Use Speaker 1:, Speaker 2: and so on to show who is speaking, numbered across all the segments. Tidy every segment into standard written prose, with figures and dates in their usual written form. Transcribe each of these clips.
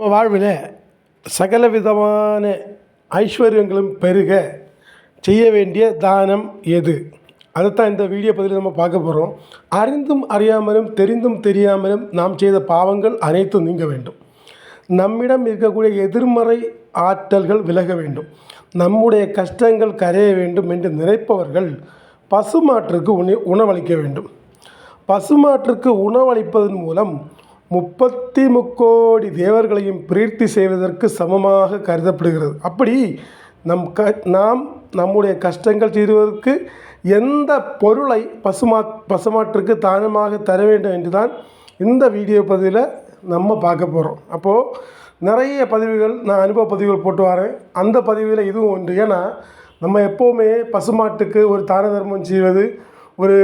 Speaker 1: வாழ்வில் சகல விதமான ஐஸ்வர்யங்களும் பெருக செய்ய வேண்டிய தானம் எது? அதைத்தான் இந்த வீடியோ பதிவில் நம்ம பார்க்க போகிறோம். அறிந்தும் அறியாமலும் தெரிந்தும் தெரியாமலும் நாம் செய்த பாவங்கள் அனைத்தும் நீங்க வேண்டும். நம்மிடம் இருக்கக்கூடிய எதிர்மறை ஆற்றல்கள் விலக வேண்டும். நம்முடைய கஷ்டங்கள் கரைய வேண்டும் என்று நினைப்பவர்கள் பசுமாற்றுக்கு உணவளிக்க வேண்டும். பசுமாற்றுக்கு உணவளிப்பதன் மூலம் 33 கோடி தேவர்களையும் பிரீத்தி செய்வதற்கு சமமாக கருதப்படுகிறது. அப்படி நாம் நம்முடைய கஷ்டங்கள் தீர்வதற்கு எந்த பொருளை பசுமாற்றுக்கு தானமாக தர வேண்டும் என்று தான் இந்த வீடியோ பதிவில் நம்ம பார்க்க போகிறோம். அப்போது நிறைய பதிவுகள் நான் அனுபவ பதிவுகள் போட்டு வரேன். அந்த பதிவில் இதுவும் ஒன்று. ஏன்னா நம்ம எப்போவுமே பசுமாட்டுக்கு ஒரு தான தர்மம் செய்வது, ஒரு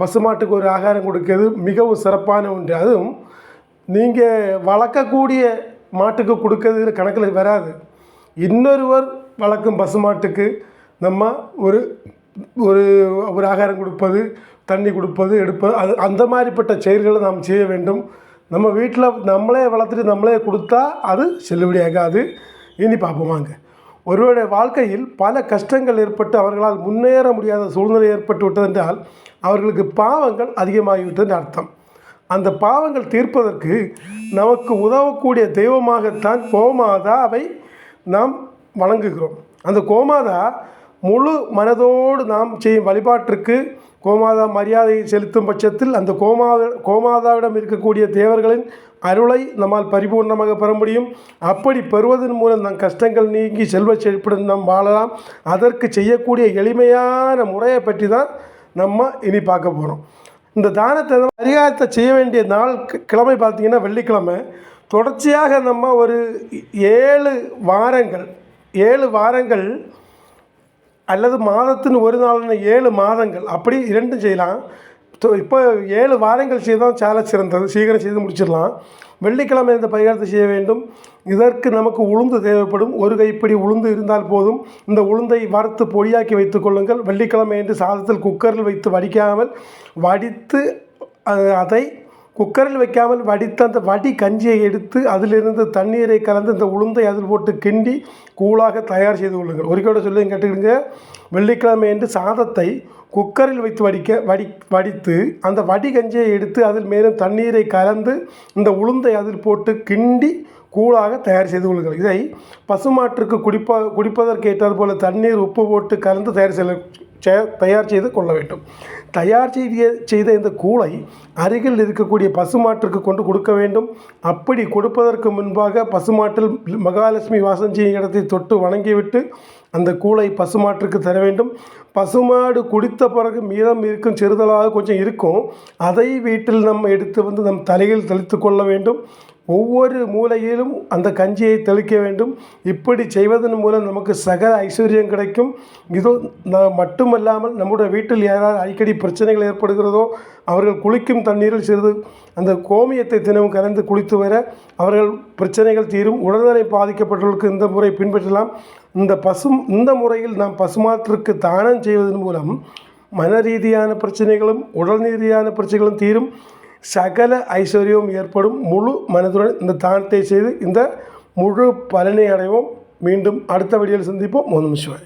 Speaker 1: பசுமாட்டுக்கு ஒரு ஆகாரம் கொடுக்கிறது மிகவும் சிறப்பான ஒன்று. அதுவும் நீங்கள் வளர்க்கக்கூடிய மாட்டுக்கு கொடுக்கறது கணக்கில் வராது. இன்னொருவர் வளர்க்கும் பசுமாட்டுக்கு நம்ம ஒரு ஒரு ஒரு ஆகாரம் கொடுப்பது, தண்ணி கொடுப்பது, எடுப்பது, அந்த மாதிரிப்பட்ட செயல்களை நாம் செய்ய வேண்டும். நம்ம வீட்டில் நம்மளே வளர்த்துட்டு நம்மளே கொடுத்தா அது செல்லுபடியாகாது. இனி பார்ப்போமாங்க. ஒருவருடைய வாழ்க்கையில் பல கஷ்டங்கள் ஏற்பட்டு அவர்களால் முன்னேற முடியாத சூழ்நிலை ஏற்பட்டு விட்டதென்றால் அவர்களுக்கு பாவங்கள் அதிகமாகிவிட்டதுன்னு அர்த்தம். அந்த பாவங்கள் தீர்ப்பதற்கு நமக்கு உதவக்கூடிய தெய்வமாகத்தான் கோமாதாவை நாம் வணங்குகிறோம். அந்த கோமாதா முழு மனதோடு நாம் செய்யும் வழிபாட்டிற்கு கோமாதா மரியாதையை செலுத்தும் பட்சத்தில் அந்த கோமாதாவிடம் இருக்கக்கூடிய தேவர்களின் அருளை நம்மால் பரிபூர்ணமாக பெற முடியும். அப்படி பெறுவதன் மூலம் நம் கஷ்டங்கள் நீங்கி செல்வ செழிப்புடன் நாம் வாழலாம். அதற்கு செய்யக்கூடிய எளிமையான முறையை பற்றி தான் நம்ம இனி பார்க்க போகிறோம். இந்த தானத்தை பரிகாரத்தை செய்ய வேண்டிய நாள் கிழமை பார்த்திங்கன்னா வெள்ளிக்கிழமை. தொடர்ச்சியாக நம்ம ஒரு 7 வாரங்கள் அல்லது மாதத்தின் ஒரு நாளான 7 மாதங்கள் அப்படி 2 செய்யலாம். இப்போ 7 வாரங்கள் செய்தால் சால சிறந்தது. சீக்கிரம் செய்து முடிச்சிடலாம். வெள்ளிக்கிழமை இந்த பரிகாரத்தை செய்ய வேண்டும். இதற்கு நமக்கு உளுந்து தேவைப்படும். ஒரு கைப்பிடி உளுந்து இருந்தால் போதும். இந்த உளுந்தை வறுத்து பொடியாக்கி வைத்துக் கொள்ளுங்கள். வெள்ளிக்கிழமை என்று சாதத்தில் குக்கரில் வைத்து வடித்து அதை குக்கரில் வைக்காமல் வடித்து அந்த வடி கஞ்சியை எடுத்து அதிலிருந்து தண்ணீரை கலந்து இந்த உளுந்தை அதில் போட்டு கிண்டி கூழாக தயார் செய்து கொள்ளுங்கள். ஒரு கூட சொல்லி கேட்டுக்கிடுங்க. வெள்ளிக்கிழமை என்று சாதத்தை குக்கரில் வைத்து வடித்து அந்த வடி கஞ்சியை எடுத்து அதில் மேலும் தண்ணீரை கலந்து இந்த உளுந்தை அதில் போட்டு கிண்டி கூழாக தயார் செய்து கொள்ளுங்கள். இதை பசுமாற்றுக்கு குடிப்பதற்கு ஏற்றார் போல் தண்ணீர் உப்பு போட்டு கலந்து தயார் செய்து கொள்ள வேண்டும். தயார் செய்த இந்த கூளை அருகில் இருக்கக்கூடிய பசுமாற்றுக்கு கொண்டு கொடுக்க வேண்டும். அப்படி கொடுப்பதற்கு முன்பாக பசுமாட்டில் மகாலட்சுமி வாசம் செய்யும் இடத்தை தொட்டு வணங்கிவிட்டு அந்த கூளை பசுமாற்றுக்கு தர வேண்டும். பசுமாடு குடித்த பிறகு மீதம் இருக்கும் சிறுதலாக கொஞ்சம் இருக்கும். அதை வீட்டில் நம்ம எடுத்து வந்து நம் தலையில் தெளித்து கொள்ள வேண்டும். ஒவ்வொரு மூலையிலும் அந்த கஞ்சியை தெளிக்க வேண்டும். இப்படி செய்வதன் மூலம் நமக்கு சகல ஐஸ்வர்யம் கிடைக்கும். இதோ மட்டுமல்லாமல் நம்முடைய வீட்டில் யாராவது அடிக்கடி பிரச்சனைகள் ஏற்படுகிறதோ அவர்கள் குளிக்கும் தண்ணீரில் சிறிது அந்த கோமியத்தை தினமும் கலந்து குளித்து வர அவர்கள் பிரச்சனைகள் தீரும். உடல்நலை பாதிக்கப்பட்டவர்களுக்கு இந்த முறை பின்பற்றலாம். இந்த முறையில் நாம் பசுமாற்றுக்கு தானம் செய்வதன் மூலம் மன ரீதியான பிரச்சனைகளும் உடல் ரீதியான பிரச்சனைகளும் தீரும். சகல ஐஸ்வர்யமும் ஏற்படும். முழு மனதுடன் இந்த தானத்தை செய்து இந்த முழு பலனை அடைவோம். மீண்டும் அடுத்த வீடியோவில் சந்திப்போம். ஓம் நம சிவாய.